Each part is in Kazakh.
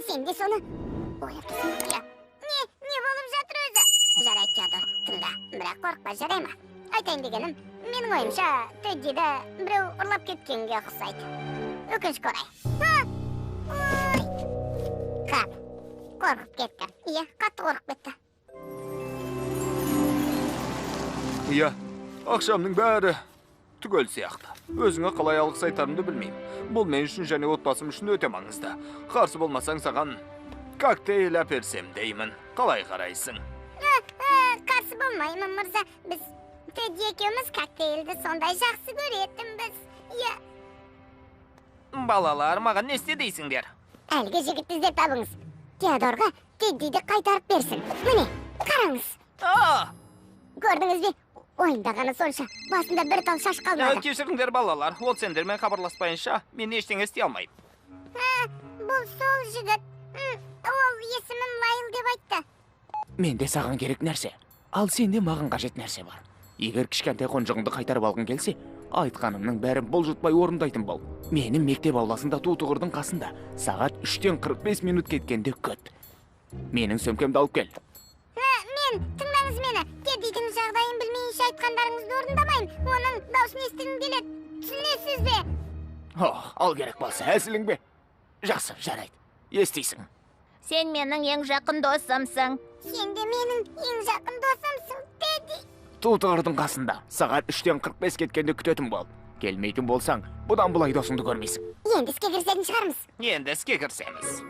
Sen de sonu oyapsın ya. Ne болып жатыр өзі? Жарайды, Теодор, тыңда, бірақ қорықпа, жарай ма? Айтайын дегенім, менің ойымша, Теддиді біреу ұрлап кеткенге ұқсайды. Өкінішке орай. Ой! Қап, қорқып кетті. Иә, қатты қорқып кетті. Иә, ақшамның бәрі түгел сияқты. Өзіңе қалай алғыс айтарымды білмеймін. Бұл мен үшін және отбасым үшін өте маңызды. Қарсы болмасаң саған коктейль әперсем деймін. Қалай қарайсың? Қарсы болмаймын, мырза. Біз Тедди екеуміз коктейльді сондай жақсы көретінбіз. Иә. Балалар, маған не істейсіңдер? Әлгі жігітті іздеп табыңыз. Теодорға Теддиді қайтарып берсін. Міне, қараңыз. Көрдіңіз бе? Ойындағаны сонша, басында бір тал шаш қалмады. Кешіріңдер, балалар. Ол сендермен хабарласпайынша, мен ештеңе істей алмаймын. Бұл сол жігіт. Ол есімім Лайл деп айтты. Менде саған керек нәрсе. Ал сенде маған қажет нәрсе бар. Егер кішкентай қонжығыңды қайтарып алғың келсе, айтқанымның бәрін бұлжытпай орындайтын бол. Менің мектеп ауласында Тутұғырдың қасында сағат 3-тен 45 минут кеткенде күт. Менің сөмкемді алып кел. Тыңдаңыз мені. Теддидің жағдайын білмейінше айтқандарыңызды орындамайын. Оның даусын естігім келеді. Түсінесіз бе? Ал керек болса, әсілің бе? Жақсы, жарайды. Естисің. Сен менің ең жақын досымсың. Сен де менің ең жақын досымсың, Тедди. Тутұғырдың қасында сағат 3-тен 45 кеткенде күтетін бол. Келмейтін болсаң, бұдан бұлай досыңды көрмейсің. Енді іске кірісетін шығармыз. Енді іске кірісеміз.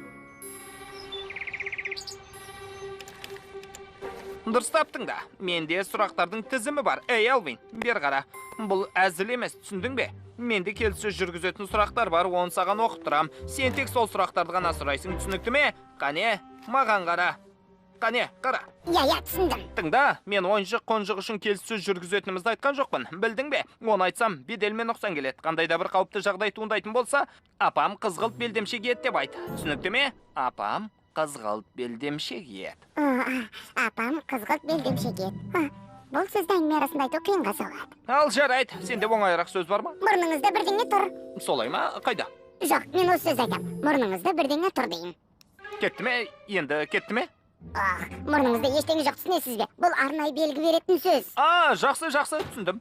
Дұрыс таптың да. Менде сұрақтардың тізімі бар. Ей, Элвин, бер қара. Бұл әзіл емес, түсіндің бе? Менде келіссөз жүргізетін сұрақтар бар, оны саған оқып тұрам. Сен тек сол сұрақтарды ғана сұрайсың, түсінікті ме? Қане, маған қара. Қане, қара. Иә, түсіндім. Тыңда, мен ойыншық қонжық үшін келіссөз жүргізетінімізді айтқан жоқпын. Білдің бе? Оны айтсам, беделмен ұқсан келеді. Қандай да бір қауіпті жағдай туындайтын болса, апам қызғылт белдемше киеді деп айт. Түсінікті ме? Апам қызғылт белдемше киеді. Апам қызғылт белдемше киеді. Бұл сөзді әңгіме арасында айту қиынға соғады. Ал жарайды, сенде оңайырақ сөз бар ма? Мұрныңызда бірдеңе тұр. Солай ма? Қайда? Жоқ, мен осы сөз айтам. Мұрныңызда бірдеңе тұр дейін. Кетті ме? Енді кетті ме? Мұрныңызда ештеңе жоқ, түсінесіз бе? Бұл арнайы белгі беретін сөз. Жақсы, түсіндім.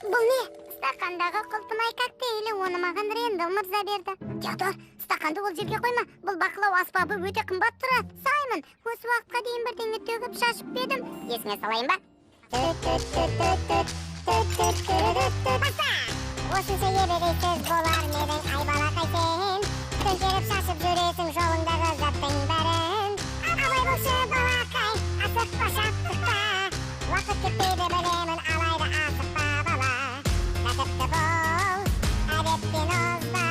Бұл не? Стақандағы құлпынай коктейлі, оны маған Рэндалл мырза берді. Теодор, стақанды ол жерге қойма. Бұл бақылау аспабы өте қымбат тұрады. Саймон, осы уақытқа дейін бірдеңе төгіп шашып бедім. Есіңе салайын ба? Осынша ебедей сөз болар медің айбалақай сен. Төңкеріп шашып жүресің жолыңдағы заттың бәрін. Абай болшы балақай, асықпа шаттықта. Уақыт кетпейді білемін, алайда асықпа бала. Тәртіпті бол, әдептен озба.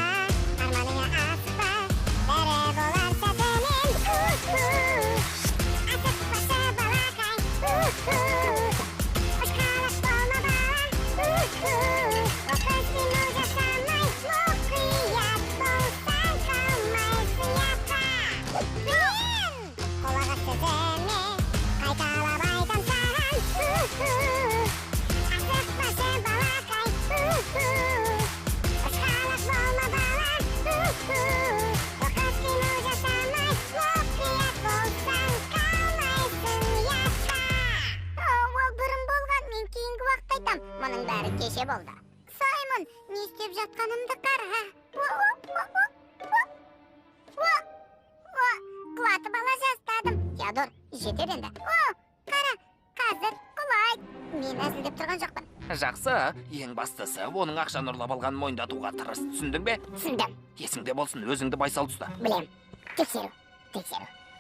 Арманыңа асықпа, бәрі болар сәтімен. Асықпашы балақай, ұшқалақ болма бала. Оқыс қимыл жасамай, мұқият болсаң қалмайсың ятқа. Қолаға сөзіме қайталап айтам саған. Асықпашы балақай, ұшқалақ болма бала. Оқыс қимыл жасамай, мұқият болсаң қалмайсың ятқа. Ол бұрын болған, мен кейінгі уақыт айтам. Мұның бәрі кеше болды. Саймон, не істеп жатқанымды қара. Құлатып ала жастадым. Теодор, жетер енді. Қара, қазір құлайды. Мен әзілдеп тұрған жоқпын. Жақсы, ең бастысы, оның ақшаны ұрлап алғанын мойындатуға тырыс, түсіндің бе? Түсіндім. Есіңде болсын, өзіңді байсал ұста. Білем. Тексеру.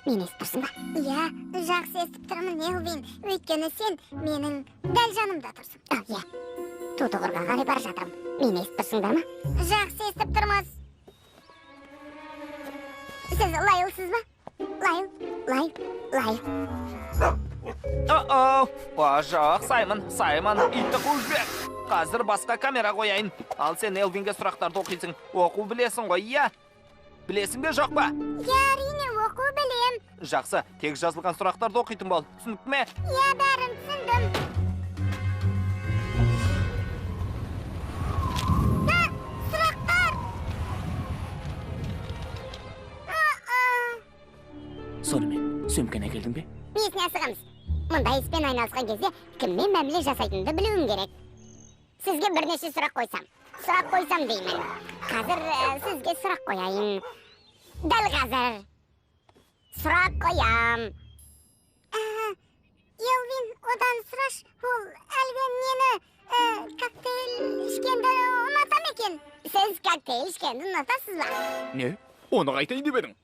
Мен естіп тұрсың ба? Иә, жақсы естіп тұрмын, Элвин. Өйткені сен менің дәл жанымда тұрсың. Иә. Тутұғырға қарай бара жатырмын. Мені естіп тұрсыңдар ма? Жақсы естіп тұрмыз. Сіз Лайлсыз ба? Лайл. Жоқ, Саймон, итті қуып жібер. Қазір басқа камера қояйын. Ал сен Элвинге сұрақтарды оқисың. Оқу білесің ғой, иә? Білесің бе, жоқ па? Әрине, оқу білем. Жақсы, тек жазылған сұрақтарды оқитын бол. Түсінікті ме? Иә, бәрін түсіндім. Сұрақтар! сонымен сөмкені келдің бе? Несіне асығамыз? Мұндай іспен айналысқан кезде кіммен мәміле жасайтынды білуің керек. Сізге бірнеше сұрақ қойсам деймін. Қазір сізге сұрақ қояйын. Дәл қазір. Сұрақ қоям. Елвин, одан сұраш, ол әлгі нені коктейль ішкенді ұнатам екен. Сіз коктейль ішкенді ұнатасыз ба? Не? Оны қайтайын деп едің?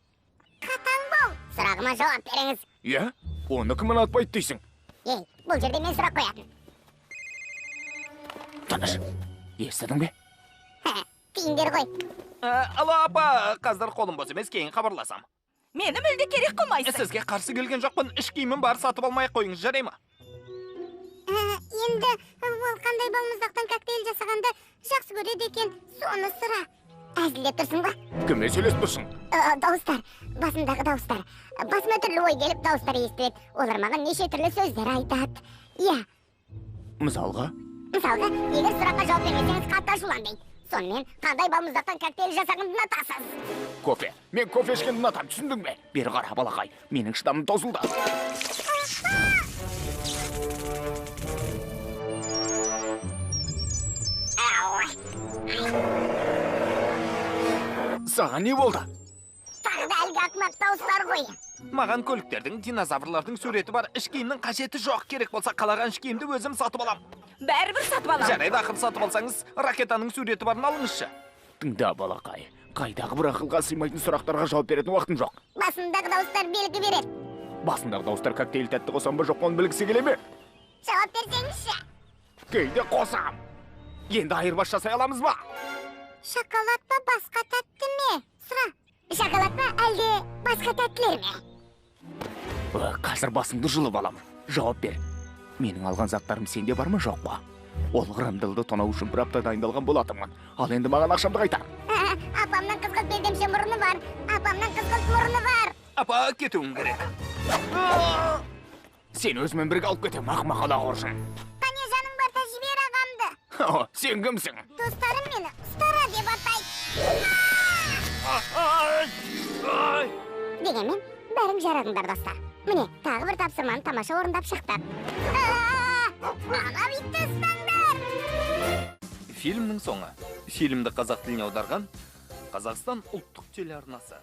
Қатаң бол, сұрағыма жауап беріңіз. Иә? Оны кім ұнатпайды дейсің? Ей, бұл жерде мен сұрақ қоятын. Таныш, естідің бе? Тиіңдер ғой. Ала апа, қазір қолым бос емес, кейін хабарласам. Мені мүлде керек қылмайсың. Сізге қарсы келген жоқпын, іш киімім бар, сатып алмай қойыңыз, жарай ма? Енді ол қандай балмұздақтан коктейль жасағанды жақсы көреді екен, соны сұра. Әзілдеп тұрсың ба? Кіммен сөйлесіп тұрсың? Дауыстар, басымдағы дауыстар. Басыма түрлі ой келіп дауыстар естіледі. Олар маған неше түрлі сөздер айтады. Иә, Мысалға? егер сұраққа жауап бермесеңіз қатты ашуланбайды. Сонымен қандай балмұздақтан коктейль жасағанды ұнатасыз? Кофе. Мен кофе ішкенді ұнатам, түсіндің бе? Бері қара, балақай. Менің шыдамым таусылды. Саған не болды? Тағы да әлгі ақымақ дауыстар ғой. Маған көліктердің, динозаврлардың суреті бар, іш киімнің қажеті жоқ, керек болса қалаған іш киімді өзім сатып алам. Бәрібір сатып алам. Жарайды, ақыр сатып алсаңыз, ракетаның суреті барын алыңызшы. Тыңда, балақай. Қайдағы бір ақылға сыймайтын сұрақтарға жауап беретін уақытым жоқ. Басымдағы дауыстар белгі береді. Басындағы дауыстар коктейль тәтті қосам ба жоқ па оны білгісі келе ме? Жауап берсеңізші. Кейде қосам. Енді айырбас жасай аламыз ба? Шоколад па басқа тәтті ме? Сұра. Шоколад па әлде басқа тәттілер ме? Қазір басыңды жұлып аламын. Жауап бер. Менің алған заттарым сенде бар ма жоқ па? Ол қырандылды тонау үшін бір апта дайындалған болатынмын. Ал енді маған ақшамды қайтар. Апамның қызғылт белдемше мұрны бар. Апамның қызғылт мұрны бар. Апа, кетуім керек. Сен өзімен бірге алып кетем, ақымақ ала қоржын. Қане жаның барда жібер ағамды. Сен кімсің? Достарым мені ұстара деп атайды. Дегенмен, бәрің жарадыңдар достар. Міне, тағы бір тапсырманы тамаша орындап шықтық. Ана битті ұстаңдар! Фильмнің соңы. Фильмді қазақ тіліне аударған Қазақстан ұлттық телеарнасы.